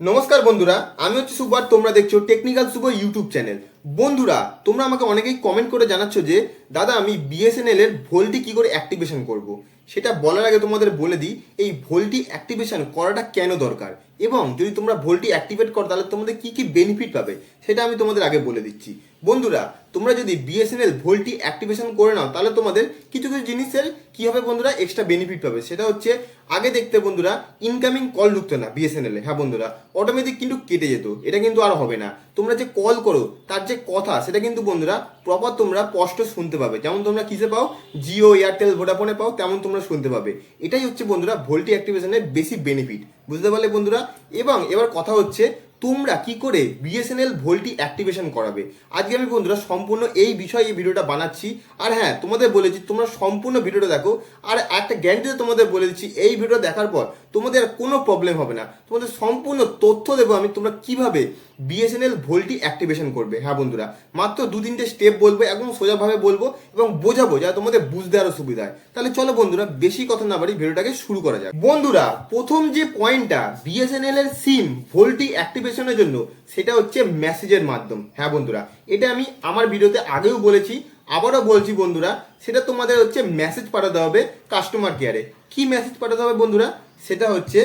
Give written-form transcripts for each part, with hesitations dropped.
নমস্কার বন্ধুরা, আমি হচ্ছে শুভ আর তোমরা দেখছো টেকনিক্যাল শুভ ইউটিউব চ্যানেল। বন্ধুরা, তোমরা আমাকে অনেকেই কমেন্ট করে জানাচ্ছ যে দাদা আমি বিএসএনএল এর ভোল্টি কি করে অ্যাক্টিভেশন করব। সেটা বলার আগে তোমাদের বলে দিই এই ভোল্টি অ্যাক্টিভেশন করাটা কেন দরকার এবং যদি তোমরা ভোল্টি অ্যাক্টিভেট করো তাহলে তোমাদের কি কি বেনিফিট পাবে সেটা আমি তোমাদের আগে বলে দিচ্ছি। বন্ধুরা, তোমরা যদি বিএসএনএল ভোল্টি অ্যাক্টিভেশন করে নাও তাহলে তোমাদের কিছু কিছু জিনিসের কি হবে বন্ধুরা, এক্সট্রা বেনিফিট পাবে। সেটা হচ্ছে আগে দেখতে বন্ধুরা ইনকামিং কল ঢুকতো না বিএসএনএল এ। হ্যাঁ বন্ধুরা, অটোমেটিক কিন্তু কেটে যেত, এটা কিন্তু আর হবে না। তোমরা যে কল করো তার যে কথা সেটা কিন্তু বন্ধুরা প্রপার তোমরা স্পষ্ট শুনতে পাবে, যেমন তোমরা কিসে পাও, জিও, এয়ারটেল, ভোডাফোনে পাও তেমন তোমরা শুনতে পাবে। এটাই হচ্ছে বন্ধুরা ভোল্টি অ্যাক্টিভেশনের বেশি বেনিফিট, বুঝতে পারলে বন্ধুরা। এবং এবার কথা হচ্ছে তোমরা কি করে বিএসএনএল ভোল্টি অ্যাক্টিভেশন করাবে। আজকে আমি বন্ধুরা সম্পূর্ণ এই বিষয়ে এই ভিডিওটা বানাচ্ছি। আর হ্যাঁ, তোমাদের বলেছি তোমরা সম্পূর্ণ ভিডিওটা দেখো। আর একটা গ্যারান্টি তোমাদের বলে দিচ্ছি, এই ভিডিও দেখার পর তোমাদের কোনো প্রবলেম হবে না। তোমাদের সম্পূর্ণ তথ্য দেবো আমি তোমরা কিভাবে বিএসএনএল ভোল্টি অ্যাক্টিভেশন করবে। হ্যাঁ বন্ধুরা, মাত্র 2-3টে স্টেপ বলবো, একদম সোজাভাবে বলবো এবং বোঝাবো যাতে তোমাদের বুঝতে আরো সুবিধা হয়। তাহলে চলো বন্ধুরা বেশি কথা না বাড়ি ভিডিওটাকে শুরু করা যাক। বন্ধুরা, প্রথম যে পয়েন্টটা বিএসএনএল এর সিম ভোল্টি অ্যাক্টিভেশনের জন্য সেটা হচ্ছে মেসেজের মাধ্যম। হ্যাঁ বন্ধুরা, এটা আমি আমার ভিডিওতে আগেও বলেছি, আবারও বলছি বন্ধুরা, সেটা তোমাদের হচ্ছে মেসেজ পাঠাতে হবে কাস্টমার কেয়ারে। কি মেসেজ পাঠাতে হবে বন্ধুরা, সেটা হচ্ছে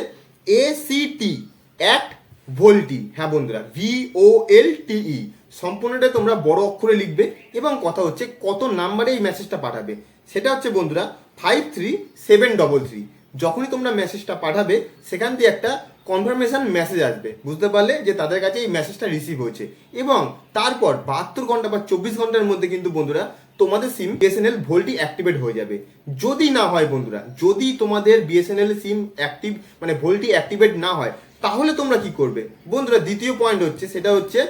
ACT অ্যাট ভোল্টি। হ্যাঁ বন্ধুরা, VOLTE সম্পূর্ণটা তোমরা বড় অক্ষরে লিখবে এবং কথা হচ্ছে কত নাম্বারে এই মেসেজটা পাঠাবে সেটা হচ্ছে বন্ধুরা 53733। যখনই তোমরা মেসেজটা পাঠাবে সেখান দিয়ে একটা কনফার্মেশন মেসেজ আসবে, বুঝতে পারলে যে তাদের কাছে এই মেসেজটা রিসিভ হয়েছে। এবং তারপর 72 ঘন্টা বা 24 ঘন্টার মধ্যে কিন্তু বন্ধুরা তোমাদের সিম বিএসএনএল ভোল্টি অ্যাক্টিভেট হয়ে যাবে। যদি না হয় বন্ধুরা, যদি তোমাদের বিএসএনএল সিম অ্যাক্টিভ মানে ভোল্টি অ্যাক্টিভেট না হয় তাহলে তোমরা কি করবে বন্ধুরা। দ্বিতীয় পয়েন্ট হচ্ছে সেটা হচ্ছে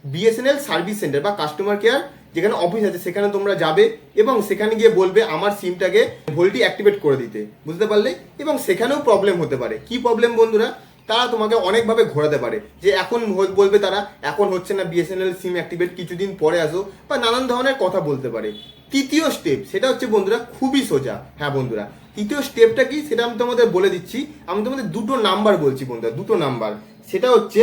বিএসএনএল সার্ভিস সেন্টার বা কাস্টমার কেয়ার যেখানে অফিস আছে সেখানে তোমরা যাবে এবং সেখানে গিয়ে বলবে আমার সিমটাকে ভোল্টি অ্যাক্টিভেট করে দিতে, বুঝতে পারলে। এবং সেখানেও প্রবলেম হতে পারে। কি প্রবলেম বন্ধুরা, তারা তোমাকে অনেকভাবে ঘোরাতে পারে, যে এখন বলবে তারা এখন হচ্ছে না বিএসএনএল সিম অ্যাক্টিভেট, কিছুদিন পরে আসো, বা নানান ধরনের কথা বলতে পারে। তৃতীয় স্টেপ সেটা হচ্ছে বন্ধুরা খুবই সোজা। হ্যাঁ বন্ধুরা, তৃতীয় স্টেপটা কি সেটা আমি তোমাদের বলে দিচ্ছি। আমি তোমাদের দুটো নাম্বার বলছি বন্ধুরা, দুটো নাম্বার, সেটা হচ্ছে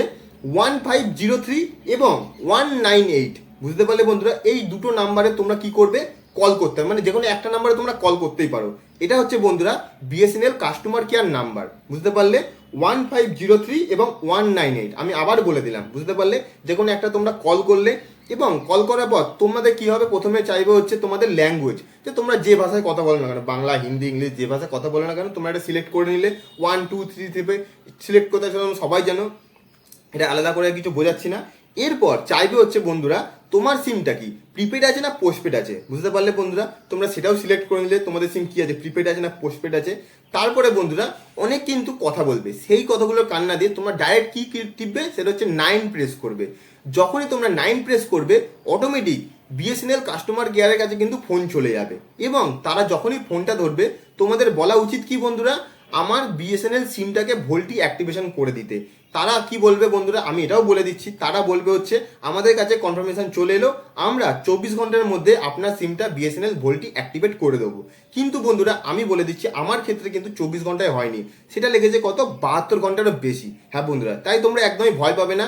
1503 এবং 198। বুঝতে পারলে বন্ধুরা, এই দুটো নাম্বারে তোমরা কি করবে, কল করতে হবে। মানে যে কোনো একটা নাম্বারে তোমরা কল করতেই পারো। এটা হচ্ছে বন্ধুরা বিএসএনএল কাস্টমার কেয়ার নাম্বার, বুঝতে পারলে। 1503 এবং 198 আমি আবার বলে দিলাম, বুঝতে পারলে। যে কোনো একটা তোমরা কল করলে এবং কল করার পর তোমাদের কি হবে, প্রথমে চাইবে হচ্ছে তোমাদের ল্যাঙ্গুয়েজ, যে তোমরা যে ভাষায় কথা বলো না কেন, বাংলা, হিন্দি, ইংলিশ, যে ভাষায় কথা বলো না কেন তোমরা এটা সিলেক্ট করে নিলে। 1 2 3 থেকে সিলেক্ট করতে সবাই জানো, এটা আলাদা করে কিছু বোঝাচ্ছি না। এরপর চাইবে হচ্ছে বন্ধুরা তোমার সিমটা কি প্রিপেড আছে না পোস্টপেড আছে, বুঝতে পারলে বন্ধুরা। তোমরা সেটাও সিলেক্ট করে নিলে তোমাদের সিম কি আছে, প্রিপেড আছে না পোস্টপেড আছে। তারপরে বন্ধুরা অনেক কিন্তু কথা বলবে, সেই কথাগুলো কান না দিয়ে তোমরা ডাইরেক্ট কি টিপবে, সেটা হচ্ছে 9 প্রেস করবে। যখনই তোমরা 9 প্রেস করবে অটোমেটিক বিএসএনএল কাস্টমার কেয়ারের কাছে কিন্তু ফোন চলে যাবে এবং তারা যখনই ফোনটা ধরবে তোমাদের বলা উচিত কি বন্ধুরা, আমার বিএসএনএল সিমটাকে ভোল্টি অ্যাক্টিভেশন করে দিতে। তারা কি বলবে বন্ধুরা, আমি এটাও বলে দিচ্ছি, তারা বলবে হচ্ছে আমাদের কাছে কনফার্মেশন চলে এলো, আমরা 24 ঘন্টার মধ্যে আপনার সিমটা বিএসএনএল ভোল্টি অ্যাক্টিভেট করে দেবো। কিন্তু বন্ধুরা আমি বলে দিচ্ছি আমার ক্ষেত্রে কিন্তু 24 ঘন্টায় হয়নি, সেটা লেগেছে কত, 72 ঘন্টারও বেশি। হ্যাঁ বন্ধুরা, তাই তোমরা একদমই ভয় পাবে না,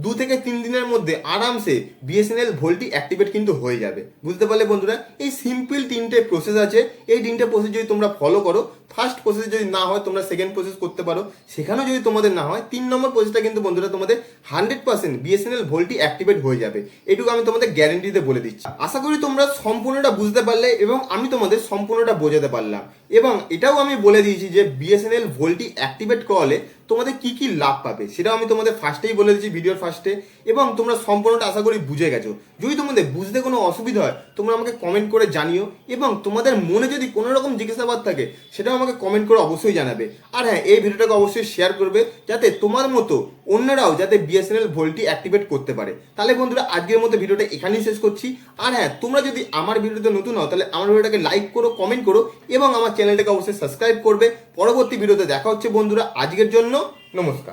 2 থেকে 3 দিনের মধ্যে আরামসে বিএসএনএল ভোল্টি অ্যাক্টিভেট কিন্তু হয়ে যাবে, বুঝতে পারলে বন্ধুরা। এই সিম্পল 3টে প্রসেস আছে, এই 3টে প্রসেস যদি তোমরা ফলো করো, ফার্স্ট প্রসেস যদি না হয় তোমরা সেকেন্ড প্রসেস করতে পারো, সেখানেও যদি তোমাদের না হয় 3 নম্বর প্রসেসটা কিন্তু বন্ধুরা তোমাদের 100% বিএসএনএল ভোল্টি অ্যাক্টিভেট হয়ে যাবে। এটুকু আমি তোমাদের গ্যারেন্টিতে বলে দিচ্ছি। আশা করি তোমরা সম্পূর্ণটা বুঝতে পারলে এবং আমি তোমাদের সম্পূর্ণটা বোঝাতে পারলাম। এবং এটাও আমি বলে দিয়েছি যে বিএসএনএল ভোল্টি অ্যাক্টিভেট করলে তোমাদের কি কি লাভ পাবে, সেটাও আমি তোমাদের ফার্স্টেই বলে দিচ্ছি ভিডিওর ফার্স্টে। এবং তোমরা সম্পূর্ণটা আশা করি বুঝে গেছো। যদি তোমাদের বুঝতে কোনো অসুবিধা হয় তোমরা আমাকে কমেন্ট করে জানিও এবং তোমাদের মনে যদি কোনো রকম জিজ্ঞাসাবাদ থাকে সেটাও আমাকে কমেন্ট করে অবশ্যই জানাবে। আর হ্যাঁ, এই ভিডিওটাকে অবশ্যই শেয়ার করবে যাতে তোমার মতো অন্যরাও যাতে বিএসএনএল ভোল্টি অ্যাক্টিভেট করতে পারে। তাহলে বন্ধুরা আজকের মতো ভিডিওটা এখানেই শেষ করছি। আর হ্যাঁ, তোমরা যদি আমার ভিডিওতে নতুন হও তাহলে আমার ভিডিওটাকে লাইক করো, কমেন্ট করো এবং আমার চ্যানেলটাকে অবশ্যই সাবস্ক্রাইব করবে। পরবর্তী ভিডিওতে দেখা হচ্ছে বন্ধুরা, আজকের জন্য নমস্কার।